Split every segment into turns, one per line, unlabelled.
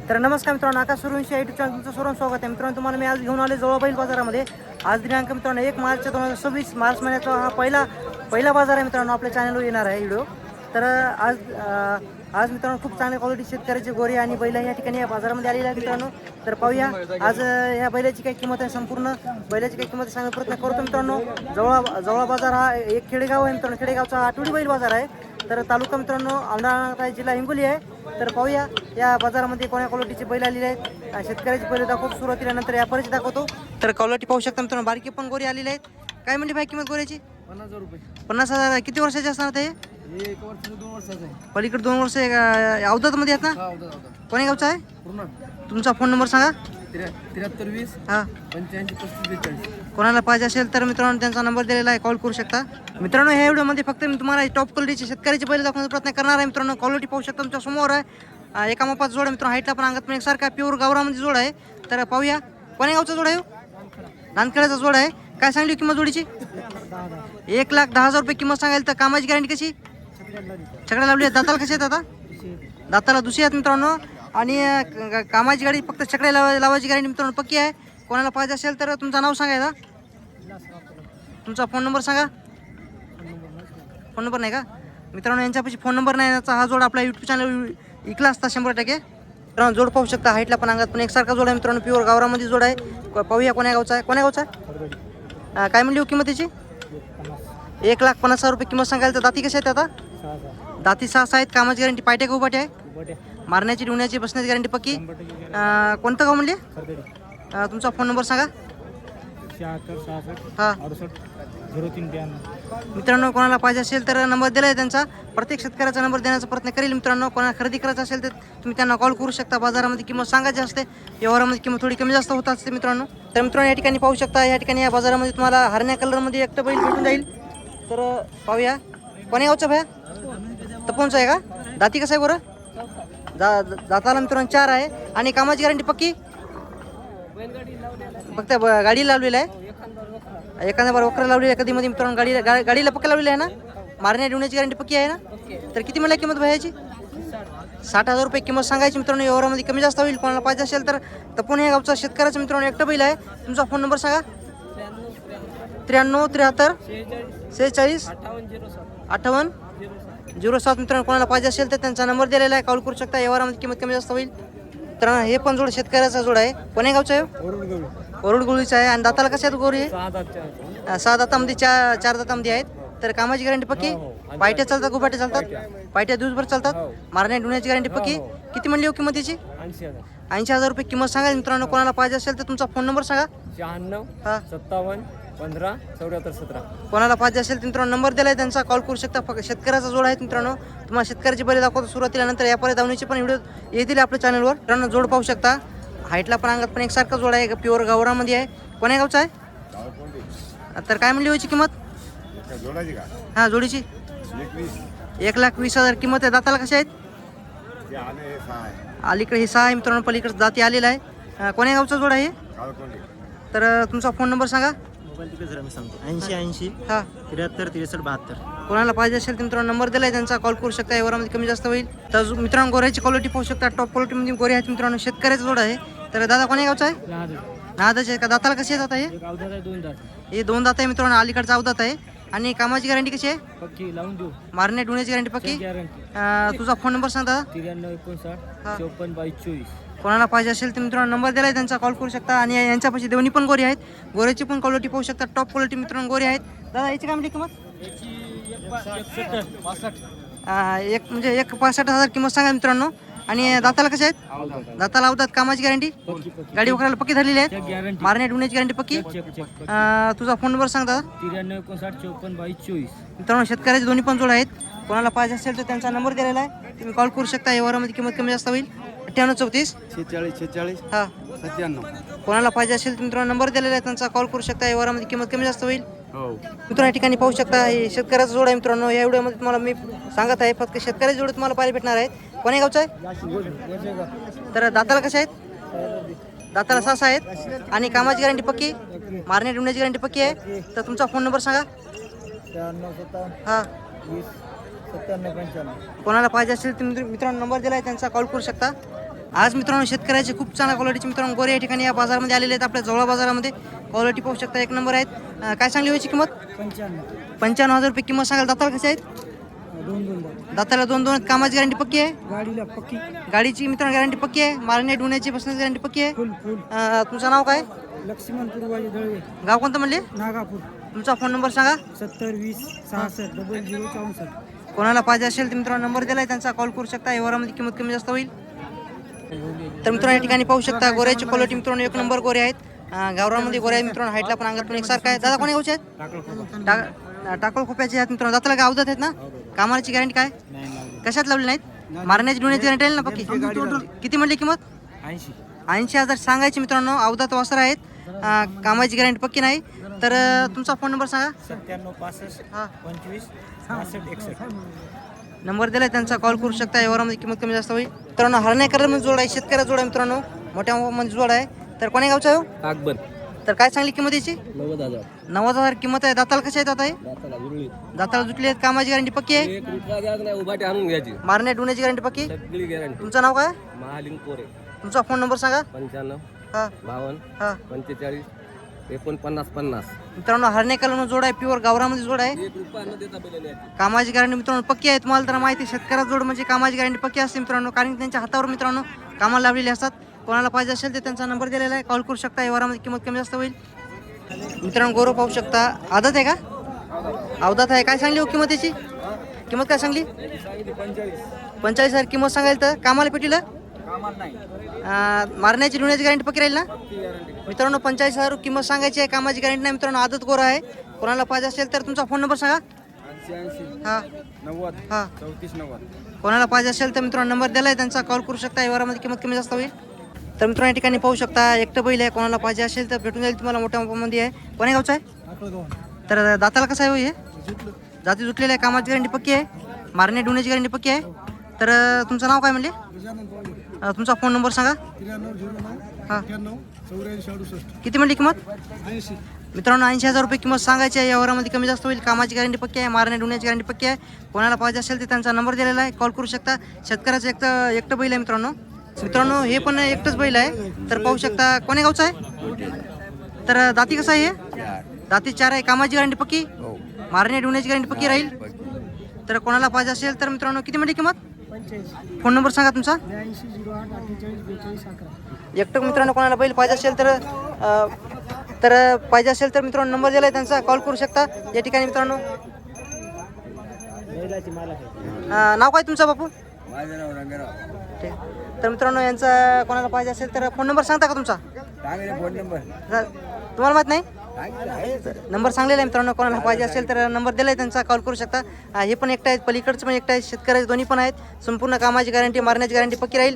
तर नमस्कार मित्रांनो, आकाश सूर्यवंशी यूट्यूब चॅनल तुमचं सर्वांचं स्वागत आहे. मित्रांनो, तुम्हाला मी आज घेऊन आले जवळ बैल बाजारामध्ये. आज दिनांक मित्रांनो 1 मार्च 2026, मार्च महिन्याचा हा पहिला बाजार आहे मित्रांनो. आपल्या चॅनलवर येणार आहे व्हिडिओ. तर आज मित्रांनो खूप चांगल्या क्वालिटी शेतकऱ्याची गोरी आणि बैल या ठिकाणी या बाजारामध्ये आलेली आहे मित्रांनो. तर पाहूया आज या बैलाची काय किंमत आहे, संपूर्ण बैलाची काय किंमत सांगण्याचा प्रयत्न करतो मित्रांनो. जवळ बाजार हा एक खेडेगाव आहे मित्रांनो. खेडेगावचा आठवडी बैल बाजार आहे. तर तालुका मित्रांनो औंढा, जिल्हा हिंगोली आहे. तर पाहूया या बाजारामध्ये कोण्या क्वालिटीचे बैल आलेले आहेत. शेतकऱ्याची बैल दाखवतो सुरुवातीला, नंतर व्यापाऱ्याची दाखवतो. तर क्वालिटी पाहू शकता मित्रांनो, बारकी पण गोरी आलेली आहेत. काय म्हणली भाई किंमत गोऱ्याची?
50,000 रुपये.
50,000. किती वर्षाचे असणार ते?
हे 1 वर्ष 2 वर्षाचं आहे.
पलीकडे 2 वर्ष अवधातमध्ये आहेत ना?
हा, होता.
कोण्या गावचा आहे?
पूर्ण
तुमचा फोन नंबर सांगा.
73 20
हां,
85 35 42.
कोणाला पाहिजे असेल तर मित्रांनो त्यांचा नंबर दिलेला आहे, कॉल करू शकता. मित्रांनो, ह्या व्हिडिओमध्ये फक्त मी तुम्हाला टॉप क्वालिटीचे शेतकऱ्याचे बैल दाखवण्याचा प्रयत्न करणार आहे मित्रांनो. क्वालिटी पाहू शकता तुमच्या समोर आहे. एका मापाचा जोड आहे मित्रांनो. हाईटला पण अंगात पण एकसारखा प्युअर गावरामध्ये जोड आहे. तर पाहूया कोण्या गावचा जोड आहे? नांदखेड्याचा जोड आहे. काय सांगली किंमत जोडीची? 1,10,000 रुपये किंमत सांगायला. तर कामाची गॅरंटी कशी? छकड्या लावली आहेत. दाताला कशी आहेत आता? दाताला दुसरी आहेत मित्रांनो. आणि कामाची गाडी फक्त छकड्या लावायची गॅरंटी मित्रांनो पक्की आहे. कोणाला पाहिजे असेल तर तुमचं नाव सांगायचा, तुमचा फोन नंबर सांगा. फोन नंबर नाही का मित्रांनो? यांच्यापाशी फोन नंबर नाही. याचा हा जोड आपला यूट्यूब चॅनल इकला असता 100%. मित्रांनो जोड पाहू शकता. हाईटला पण अंगात पण एकसारखा जोड आहे मित्रांनो. प्युअर गावरामध्ये जोड आहे. पाहूया कोण्या गावचा आहे. कोण्या गावचा आहे? काय म्हणली हो किंमत त्याची? 1,50,000 रुपये किंमत सांगायला. तर दाती कशा आहेत आता? दाती 6 आहेत. कामाची गॅरंटी पायट्या का उपाट्या आहे? मारण्याची, ठेवण्याची, बसण्याची गॅरंटी पक्की. कोणतं गाव म्हणले? तुमचा फोन नंबर सांगा.
76
हां
68 0393.
मित्रांनो, कोणाला पाहिजे असेल तर नंबर दिला आहे त्यांचा. प्रत्येक शेतकऱ्याचा नंबर देण्याचा प्रयत्न करेल मित्रांनो. कोणाला खरेदी करायचं असेल तर तुम्ही त्यांना कॉल करू शकता. बाजारामध्ये किंमत सांगायची असते, व्यवहारामध्ये किंमत थोडी कमी जास्त होत असते मित्रांनो. तर मित्रांनो, या ठिकाणी पाहू शकता. या ठिकाणी या बाजारामध्ये तुम्हाला हरण्या कलरमध्ये एकटं बैल भेटून जाईल. तर पाहूया कोण्या गावचा भया? तपोनचा आहे का? दाती कसं आहे बरं? दाताला मित्रांनो 4 आहे. आणि कामाची गॅरंटी पक्की? फक्त गाडी लावलेली आहे. एखाद्या बार वखरा लावली आहे कधी मध्ये मित्रांनो. गाडीला पक्का लावलेली आहे ना? मारण्या ठेवण्याची गॅरंटी पक्की आहे ना? तर किती म्हणल्या किंमत भयाची? 60,000 रुपये किंमत सांगायची मित्रांनो. व्यवहारामध्ये कमी जास्त होईल. कोणाला पाहिजे असेल तर तपोन या गावचा शेतकऱ्याचा मित्रांनो एकटं बैल आहे. तुमचा फोन नंबर सांगा. 93 73 46 58 07. मित्रांनो, कोणाला पाहिजे असेल तर त्यांचा नंबर दिलेला आहे, कॉल करू शकता. व्यवहारामध्ये किंमत कमी जास्त होईल. तर हे पण जोड शेतकऱ्याचा जोड आहे. कोण्या गावचा आहे? वरुडगोळीचा आहे. आणि दाताला कशा आहेत गोरी? 6 दातामध्ये 4 दातामध्ये आहेत. तर कामाची गॅरंटी पक्की? पायट्या चालतात, गुपाट्या चालतात? पायट्या दिवसभर चालतात. मारण्या ढुण्याची गॅरंटी पक्की? किती म्हणली हो किंमत त्याची? 80,000 रुपये किंमत सांगा मित्रांनो. कोणाला पाहिजे असेल तर तुमचा फोन नंबर सांगा.
96
हां
57 15 74 17.
कोणाला पाहिजे असेल तर मित्रांनो नंबर दिला आहे त्यांचा, कॉल करू शकता. फक्त शेतकऱ्याचा जोड आहे मित्रांनो. तुम्हाला शेतकऱ्याची बैल दाखवतो सुरुवातीला, नंतर यापर्यंत धावण्याचे पण व्हिडिओ येतील आपल्या चॅनलवर. मित्रांनो जोड पाहू शकता. हाईटला पण अंगात पण एकसारखा जोड आहे. प्युअर गावरामध्ये आहे. कोण्या गावचा आहे? तर काय म्हणली व्हायची किंमत? हां जोडीची 1,20,000 किंमत आहे. दाताला कशा आहेत? अलीकडे हे 6 आहे मित्रांनो. पलीकडे जाती आलेला आहे. कोण्या गावचा जोड आहे? तर तुमचा फोन नंबर सांगा.
मोबाईल तिकडे जरा मी सांगतो. 80
हां
73 63 72.
कोणाला पाहिजे असेल तर मित्रांनो नंबर दिला आहे त्यांचा, कॉल करू शकता. यावरामध्ये कमी जास्त होईल. तर मित्रांनो गोऱ्याची क्वालिटी पाहू शकता. टॉप क्वालिटीमध्ये गोरे आहेत मित्रांनो. शेतकऱ्याचा जोड आहे. तर दादा कोण्या गावचा आहे? नादाचे आहे का? दाताला कशी आहे? दाता हे 2 दात आहे मित्रांनो. अलीकडचा अवधात आहे. आणि कामाची गॅरंटी कशी आहे?
पक्की लावून देऊ.
मारण्या ढुण्याची गॅरंटी पक्की?
गॅरंटी.
तुझा फोन नंबर सांग दादा.
93 59 54 22 24.
कोणाला पाहिजे असेल तर मित्रांनो नंबर दिला आहे त्यांचा, कॉल करू शकता. आणि यांच्यापाशी दोन्ही पण गोरे आहेत. गोऱ्याची पण क्वालिटी पाहू शकता. टॉप क्वालिटी मित्रांनो गोरे आहेत. दादा याची काय म्हणली किंमत? एक म्हणजे 1,65,000 किंमत सांगा मित्रांनो. आणि दाताला कसे आहेत? दाताला अवधात. कामाची गॅरंटी? गाडी वगैरे पक्की झालेली आहे. मारण्या ढुण्याची गॅरंटी पक्की? तुझा फोन नंबर सांग दादा.
93 59 54 22 24.
मित्रांनो शेतकऱ्याचे दोन्ही पण जोड आहेत. कोणाला पाहिजे असेल तर त्यांचा नंबर दिलेला आहे, तुम्ही कॉल करू शकता. व्यवहारामध्ये किंमत कमी जास्त होईल. 98 34
46 46
हां
97.
कोणाला पाहिजे असेल तर मित्रांनो नंबर दिलेला आहे त्यांचा, कॉल करू शकता. व्यवहारामध्ये किंमत कमी जास्त होईल.
हो
मित्रांनो या ठिकाणी पाहू शकता. हे शेतकऱ्याचा जोड आहे मित्रांनो. या व्हिडिओमध्ये तुम्हाला मी सांगत आहे फक्त शेतकऱ्याचे जोड तुम्हाला पाहायला भेटणार आहेत. कोण्या गावचा आहे? तर दाताला कशा आहेत? दाताला 6 आहेत. आणि कामाची गॅरंटी पक्की? मारण्या ढुण्याची गॅरंटी पक्की आहे. तर तुमचा फोन नंबर सांगा.
93 57
हां
20 97 95.
कोणाला पाहिजे असेल तर मित्रांनो नंबर दिला आहे त्यांचा, कॉल करू शकता. आज मित्रांनो शेतकऱ्याचे खूप चांगल्या क्वालिटीचे मित्रांनो गोरे या ठिकाणी या बाजारामध्ये आलेले आहेत. आपल्या जवळ बाजारामध्ये क्वालिटी पाहू शकता, एक नंबर आहेत. काय सांगली व्हायची किंमत? 55,000 रुपये किंमत सांगाल. दाताला कसे आहेत? दाताला दोन आहेत. कामाची गॅरंटी पक्की आहे?
गाडीला पक्की.
गाडीची मित्रांनो गॅरंटी पक्की आहे. मारणे डुण्याची बसण्याची गॅरंटी पक्की आहे.
फुल फुल.
तुमचं नाव काय?
लक्ष्मण पूर्वाजी दळवे,
गाव कोणतं म्हणले?
नागापूर.
तुमचा फोन नंबर सांगा.
70 20 66 0064.
कोणाला पाहिजे असेल तर मित्रांनो नंबर दिलाय, त्यांचा कॉल करू शकता. व्यवहारामध्ये किंमत कमी जास्त होईल. तर मित्रांनो या ठिकाणी पाहू शकता गोऱ्याची क्वालिटी मित्रांनो एक नंबर गोरे आहेत. गावरामध्ये गोरे आहेत मित्रांनो. हाईटला पण अंगात पण एकसारखं आहे. दादा कोणी गावचे आहेत? टाकळ खोप्याचे आहेत मित्रांनो. दाताला गावदात आहेत ना? कामाची गॅरंटी काय? कशात लावली नाहीत? मारण्याची डुण्याची गॅरंटी आहे ना पक्की? किती म्हणली किंमत? 80,000 सांगायची मित्रांनो. अवधात वासर आहेत. कामाची गॅरंटी पक्की नाही. तर तुमचा फोन नंबर सांगा.
97 65 25 66 61.
नंबर दिलाय, त्यांचा कॉल करू शकता. व्यवहारामध्ये किंमत कमी जास्त होईल. मित्रांनो हरण्याकर म्हणजे जोड आहे, शेतकऱ्या जोड आहे मित्रांनो. मोठ्या म्हणजे जोड आहे. तर कोण्या गावचा आहे हो?
अकबर.
तर काय सांगली किंमत याची?
90,000.
90,000 किंमत आहे. दाताला कशा आहेत आता हे?
दाताला जुळली.
दाताला जुटली आहेत. कामाची गॅरंटी पक्की आहे?
1 रुपया द्यायचा नाही, उभाटी आणून घ्यायची.
मारण्या डुण्याची गॅरंटी पक्की?
सगळी गॅरंटी.
तुमचं नाव काय?
महालिंग पोरे.
तुमचा फोन नंबर सांगा.
95
हा
52
हा
45 49 50.
मित्रांनो हरण्याकर जोड आहे, प्युअर गावरामध्ये जोड आहे.
1 रुपया न देता बैल न्यायची.
कामाची गॅरंटी मित्रांनो पक्की आहे. तुम्हाला तर माहिती आहे, शेतकऱ्या जोड म्हणजे कामाची गॅरंटी पक्की असते मित्रांनो. कारण की त्यांच्या हातावर मित्रांनो कामाला लावलेले असतात. कोणाला पाहिजे असेल तर त्यांचा नंबर दिलेला आहे, कॉल करू शकता. व्यवहारामध्ये किंमत कमी जास्त होईल. मित्रांनो गोरो पाहू शकता. आदत आहे का? अवधात आहे. काय सांगली हो किंमत याची? किंमत काय सांगली? 45,000 किंमत सांगायला. तर कामाला पेटीला मारण्याची डुण्याची गॅरंटी पक्की राहील ना मित्रांनो? 45,000 किंमत सांगायची आहे. कामाची गॅरंटी नाही मित्रांनो. आदत गोरा आहे. कोणाला पाहिजे असेल तर तुमचा फोन नंबर सांगा.
80
हा
90
हा
34 90.
कोणाला पाहिजे असेल तर मित्रांनो नंबर दिलाय, त्यांचा कॉल करू शकता. व्यवहारामध्ये किंमत कमी जास्त होईल. तर मित्रांनो या ठिकाणी पाहू शकता एकटं बैल आहे. कोणाला पाहिजे असेल तर भेटून जाईल तुम्हाला. मोठ्या मापामध्ये आहे. कोण्या गावचा आहे? तर दाताला कसं आहे हो हे? जाती जुटलेलं आहे. कामाची गॅरंटी पक्की आहे. मारणे डुण्याची गॅरंटी पक्की आहे. तर तुमचं नाव काय म्हणले? तुमचा फोन नंबर सांगा.
9309
हा
84 68.
किती म्हणली किंमत?
80.
मित्रांनो 80,000 रुपये किंमत सांगायची आहे. व्यवहारामध्ये कमी जास्त होईल. कामाची गॅरंटी पक्की आहे. मारणे डुण्याची गॅरंटी पक्की आहे. कोणाला पाहिजे असेल तर त्यांचा नंबर दिलेला आहे, कॉल करू शकता. शेतकऱ्याचं एकटं बैल आहे मित्रांनो. हे पण एकटंच बैल आहे. तर पाहू शकता. कोण्या गावचं आहे? तर दाती कसं आहे हे? दाती 4 आहे. कामाची गॅरंटी पक्की? मारणे डुण्याची गॅरंटी पक्की राहील. तर कोणाला पाहिजे असेल तर मित्रांनो किती म्हणली किंमत?
85.
फोन नंबर सांगा तुमचा.
82 08 48 42 11.
एकटं मित्रांनो कोणाला बैल पाहिजे असेल तर पाहिजे असेल तर मित्रांनो नंबर दिलाय, त्यांचा कॉल करू शकता. या ठिकाणी मित्रांनो
बैलाची माल आहे.
नाव काय तुमचं बापू?
माझं नाव रंगराव.
ठीक. तर मित्रांनो यांचा कोणाला पाहिजे असेल तर फोन नंबर सांगता का तुमचा?
सांग फोन नंबर.
तुम्हाला माहीत नाही? नंबर सांगलेला आहे मित्रांनो. कोणाला पाहिजे असेल तर नंबर दिलाय, त्यांचा कॉल करू शकता. हे पण एकटा आहेत, पलीकडचं पण एकटा आहेत. शेतकऱ्याचे दोन्ही पण आहेत. संपूर्ण कामाची गॅरंटी, मारण्याची गॅरंटी पक्की राहील.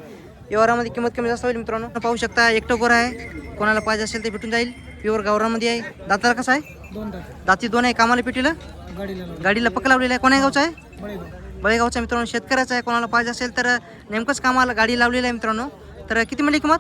व्यवहारामध्ये किंमत कमी जास्त होईल मित्रांनो. पाहू शकता एकटं गोरा आहे. कोणाला पाहिजे असेल ते भेटून जाईल. प्युअर गावरामध्ये आहे. दाताला कसं आहे?
2 दात.
दाती 2 आहे. कामाला पेटीला गाडीला पक्क लावलेला आहे. कोण्या गावचा आहे? बळेगावचा मित्रांनो. शेतकऱ्याचा आहे. कोणाला पाहिजे असेल तर नेमकंच कामाला गाडी लावलेली आहे मित्रांनो. तर किती म्हणली किंमत?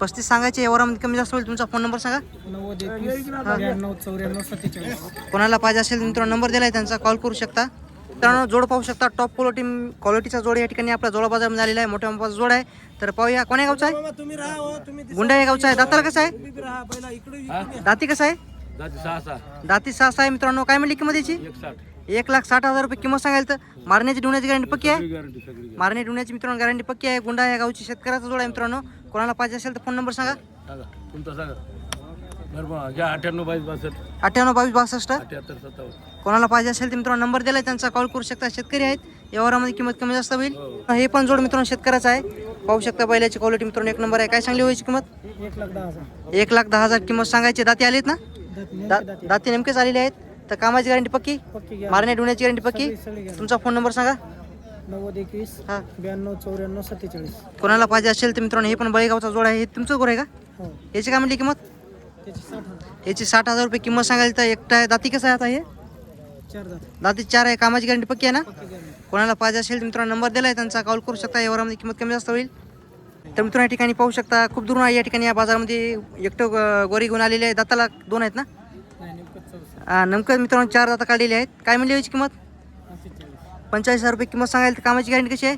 35 सांगायची. व्यवहारामध्ये कमी जास्त होईल. तुमचा फोन नंबर सांगा.
90 21 92 94 47.
कोणाला पाहिजे असेल मित्रांनो नंबर दिलाय, त्यांचा कॉल करू शकता. मित्रांनो जोड पाहू शकता. टॉप क्वालिटीचा जोड या ठिकाणी आपला जोडा बाजारामध्ये आलेला आहे. मोठ्या मापाचा जोड आहे. तर पाहूया. कोण्या गावचा आहे? गुंडा या गावचा आहे. दाताला कसं आहे? दाती कसं आहे? दाती 6 आहे मित्रांनो. काय म्हणली किंमत याची? 1,60,000 रुपये किंमत सांगायला. तर मारण्याची डुण्याची गॅरंटी पक्की आहे? मारणे डुण्याची मित्रांनो गॅरंटी पक्की आहे. गुंडा या गावची शेतकऱ्याचा जोड आहे मित्रांनो. कोणाला पाहिजे असेल तर फोन नंबर सांगा.
तुमचा सांगा. 98 22
98 22 62.
78 57.
कोणाला पाहिजे असेल तर मित्रांनो नंबर दिलाय, त्यांचा कॉल करू शकता. शेतकरी आहेत. व्यवहारामध्ये किंमत कमी जास्त होईल. हे पण जोड मित्रांनो शेतकऱ्याचा आहे. पाहू शकता. बैलाची क्वालिटी मित्रांनो एक नंबर आहे. काय सांगली व्हायची किंमत?
1,10,000.
1,10,000 किंमत सांगायची. दाती आलीत ना? दाती नेमकेच आलेले आहेत. तर कामाची गॅरंटी पक्की? मारणे डुण्याची गॅरंटी पक्की? तुमचा फोन नंबर सांगा.
90 21
हा
92 94 47.
कोणाला पाहिजे असेल तर मित्रांनो हे पण बळेगावचा जोड आहे. हे तुमचं गोर आहे का?
हो.
याची काय म्हणली किंमत?
त्याची 60,000.
याची 60,000 रुपये किंमत सांगायला. तर एकटा आहे. दाती कसं आहे आता हे?
4 दात.
दाती 4 आहे. कामाची गॅरंटी पक्की आहे ना?
पक्की गॅरंटी.
कोणाला पाहिजे असेल तर मित्रांनो नंबर दिलाय, त्यांचा कॉल करू शकता. व्यवहारामध्ये किंमत कमी जास्त होईल. तर मित्रांनो या ठिकाणी पाहू शकता खूप दुरून या ठिकाणी या बाजारामध्ये एकटं गोरी घेऊन आलेले आहे. दाताला 2 आहेत ना? नेमकं मित्रांनो 4 दाता काढलेले आहेत. काय म्हणली याची किंमत? 45,000 रुपये किंमत सांगायला. तर कामाची गॅरंटी कशी आहे?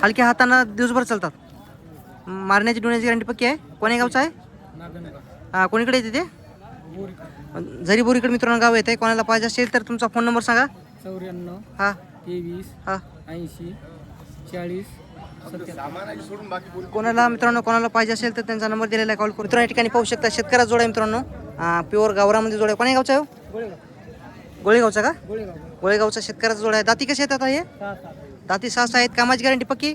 हलक्या हातानं दिवसभर चालतात. मारण्याची डोण्याची गॅरंटी पक्की आहे. कोण्या गावचं आहे? कोणीकडे येते ते? जरी बोरीकडे मित्रांनो गाव येते. कोणाला पाहिजे असेल तर तुमचा फोन नंबर सांगा.
94
हां
23
हां
80 40
कोणाला मित्रांनो कोणाला पाहिजे असेल तर त्यांचा नंबर दिलेला आहे. कॉल करून मित्रांनो या ठिकाणी पाहू शकता शेतकऱ्याचा जोड आहे मित्रांनो. प्युअर गावरामध्ये जोड आहे. कोण्या गावचा आहे? गोळेगावचा का? गोळेगावचा शेतकऱ्याचा जोड आहे. दाती कसे आहेत आता हे? दाती 6 आहेत. कामाची गॅरंटी पक्की?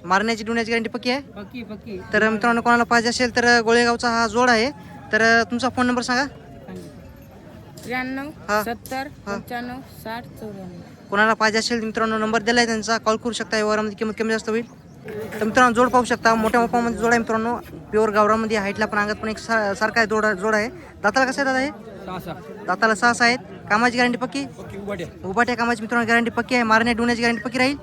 मारण्याची डुण्याची गॅरंटी पक्की आहे.
पक्की
तर मित्रांनो कोणाला पाहिजे असेल तर गोळेगावचा हा जोड आहे. तर तुमचा फोन नंबर सांगा.
93
हा.
70 95 60 94.
कोणाला पाहिजे असेल मित्रांनो नंबर दिला आहे त्यांचा. कॉल करू शकता. व्यवहारामध्ये किंमत कमी जास्त होईल. तर मित्रांनो जोड पाहू शकता. मोठ्या मापामध्ये जोड आहे मित्रांनो. प्युअर गावरामध्ये हाईटला पण अंगात पण एक सारखा आहे जोड आहे. दाताला कसं आहे दादा हे? दाताला 6 आहेत. कामाची गॅरंटी पक्की? उभाट्या कामाची मित्रांनो गॅरंटी पक्की आहे. मारण्या डुण्याची गॅरंटी पक्की राहील.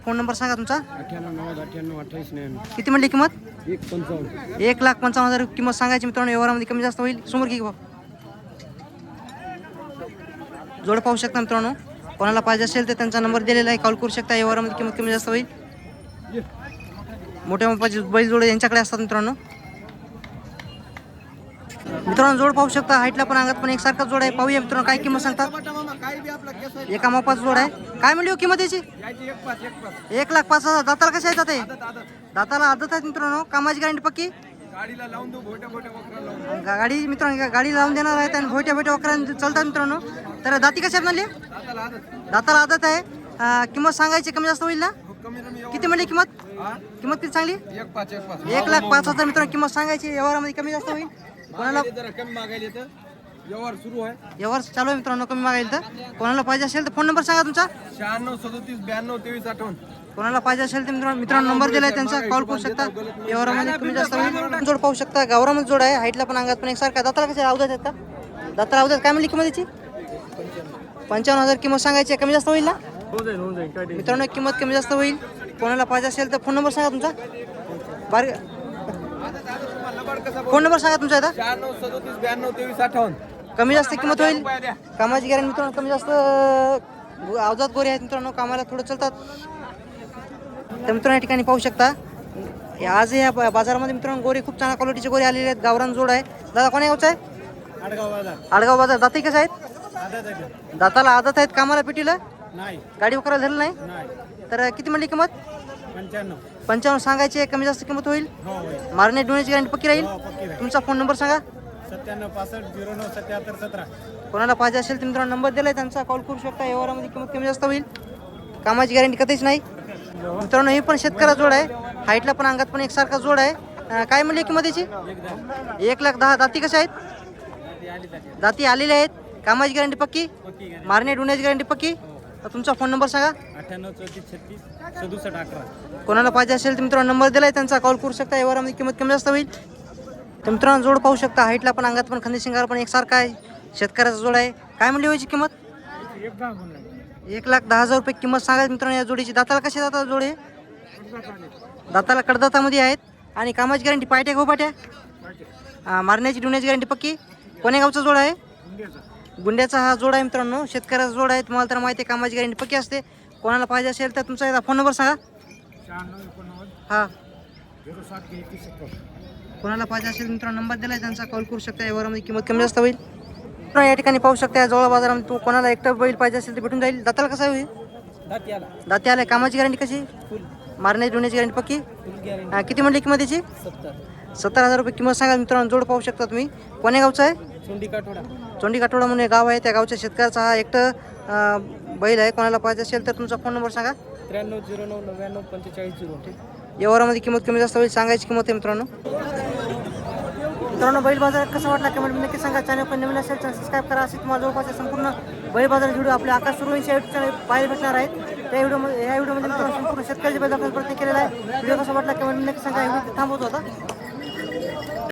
फोन नंबर सांगा तुमचा.
98
किती म्हणली किंमत?
155.
1,55,000 किंमत सांगायची मित्रांनो. व्यवहारामध्ये कमी जास्त होईल. समोर की भाऊ जोड पाहू शकता मित्रांनो. कोणाला पाहिजे असेल तर त्यांचा नंबर दिलेला आहे. कॉल करू शकता. व्यवहारामध्ये किंमत कमी जास्त होईल. मोठ्या मापाचे बैल जोड यांच्याकडे असतात मित्रांनो. मित्रांनो जोड पाहू शकता. हाईटला पण अंगात पण एकसारखा जोड आहे. पाहूया मित्रांनो काय किंमत सांगतात. एका मापाचा जोड आहे. काय म्हणली हो किंमत याची? 1,05,000. दाताला कसे आहेत ते? दाताला आदत आहेत मित्रांनो. कामाची गॅरंटी पक्की? गाडी मित्रांनो गाडी लावून देणार आहेत आणि भोट्या वकरांनी चालतात मित्रांनो. तर दाती कशा आहेत म्हणले? दाताला आदत आहे. किंमत सांगायची कमी जास्त होईल ना? किती म्हणली किंमत? किंमत किती सांगली? 1,05,000 मित्रांनो किंमत सांगायची. व्यवहारामध्ये कमी जास्त होईल. कोणाला
व्यवहार सुरू आहे.
व्यवहार चालू आहे मित्रांनो. कमी मागायला तर कोणाला पाहिजे असेल तर फोन नंबर सांगा तुमचा.
96 37 92 23 58.
कोणाला पाहिजे असेल तर मित्रांनो नंबर दिलाय त्यांचा. कॉल करू शकता. व्यवहारामध्ये कमी जास्त होईल. जोड पाहू शकता. गावरामध्ये जोड आहे. हाईटला पण अंगात पण एक सारखा. दाताला कसे अवधात आहेत का? दाताला अवधात काय म्हणली किंमत याची? 55,000 किंमत सांगायची. कमी जास्त होईल ना मित्रांनो? किंमत कमी जास्त होईल. कोणाला पाहिजे असेल तर फोन नंबर सांगा तुमचा. फोन नंबर सांगा तुमचा आता.
96 37 92 23 58.
कमी जास्त किंमत होईल. कामाची गॅरंटी मित्रांनो कमी जास्त. अवजात गोरे आहेत मित्रांनो. कामाला थोडं चालतात. तर मित्रांनो या ठिकाणी पाहू शकता. आज या बाजारामध्ये मित्रांनो गोरे खूप चांगल्या क्वालिटीचे गोरे आलेले आहेत. गावरान जोड आहे. दादा कोण्या गावचा आहे? आडगाव बाजार. दाती कसे आहेत? दाताला आदत आहेत. कामाला पेटीला
नाही
गाडी वगैरे झालं नाही. तर किती म्हणली किंमत? 55 सांगायची. कमी जास्त किंमत होईल. मारणे डोण्याची गॅरंटी पक्की राहील. तुमचा फोन नंबर सांगा.
97 65 09 77 17.
कोणाला पाहिजे असेल तर मित्रांनो नंबर दिलाय त्यांचा. कॉल करू शकता. व्यवहारामध्ये किंमत कमी जास्त होईल. कामाची गॅरंटी कधीच नाही मित्रांनो. हे पण शेतकऱ्या जोड आहे. हाईटला पण अंगात पण एकसारखा जोड आहे. काय म्हणली किंमत याची? 1,10,000. दाती कशा आहेत? दाती आलेल्या आहेत. कामाची गॅरंटी पक्की? मारणे डुण्याची गॅरंटी पक्की? तुमचा फोन नंबर सांगा.
98 34 36 67 11.
कोणाला पाहिजे असेल तर मित्रांनो नंबर दिलाय त्यांचा. कॉल करू शकता. व्यवहारामध्ये किंमत कमी जास्त होईल. तर मित्रांनो जोड पाहू शकता. हाईटला पण अंगात पण खंदी शिंगार पण एकसारखा आहे. शेतकऱ्याचा जोड आहे. काय म्हणली व्हायची किंमत? 1,10,000 रुपये किंमत सांगायची मित्रांनो या जोडीची. दाताला कशी दाता जोड आहे? दाताला कडदातामध्ये आहेत. आणि कामाची गॅरंटी पायट्या गोपाट्या? मारण्याची डुण्याची गॅरंटी पक्की? कोण्या गावचा जोड आहे? गुंड्याचा हा जोड आहे मित्रांनो. शेतकऱ्याचा जोड आहे. तुम्हाला तर माहिती आहे कामाची गॅरंटी पक्की असते. कोणाला पाहिजे असेल तर तुमचा एकदा फोन नंबर सांगा. हां कोणाला पाहिजे असेल मित्रांनो नंबर दिलाय त्यांचा. कॉल करू शकता. व्यवहारामध्ये किंमत कमी जास्त होईल. या ठिकाणी पाहू शकता. जवळ बाजारामध्ये तू कोणाला एकटं बैल पाहिजे असेल तर भेटून जाईल. दाताला कसं होईल? दाती आलाय. कामाची गॅरंटी कशी? मारण्याची डुण्याची गॅरंटी पक्की? किती म्हणली किंमत याची? 70,000 रुपये किंमत सांगा मित्रांनो. जोड पाहू शकता तुम्ही. कोण्या गावचा आहे? चोंडी काटोडा म्हणून गाव आहे. त्या गावच्या शेतकऱ्याचा हा एकटं बैल आहे. कोणाला पाहिजे असेल तर तुमचा फोन नंबर सांगा.
93 09 99 45 0.
व्यवहारामध्ये किंमत कमी जास्त होईल. सांगायची किंमत आहे मित्रांनो. मित्रांनो बैल बाजारात कसं वाटला कमेंट नक्की सांगा. चॅनल पण नवीन असेल तर सबस्क्राईब करा. असे तुम्हाला जवळपास संपूर्ण बैल बाजार व्हिडिओ आपल्या आकाश सुरवंशी या चॅनल पाहायला भेटणार आहेत. त्या व्हिडिओमध्ये मित्रांनो संपूर्ण शेतकऱ्याचे बैल दाखवण्याचा प्रयत्न केलेला आहे. व्हिडिओ कसा वाटला कमेंट नक्की सांगा. थांबवतो आता.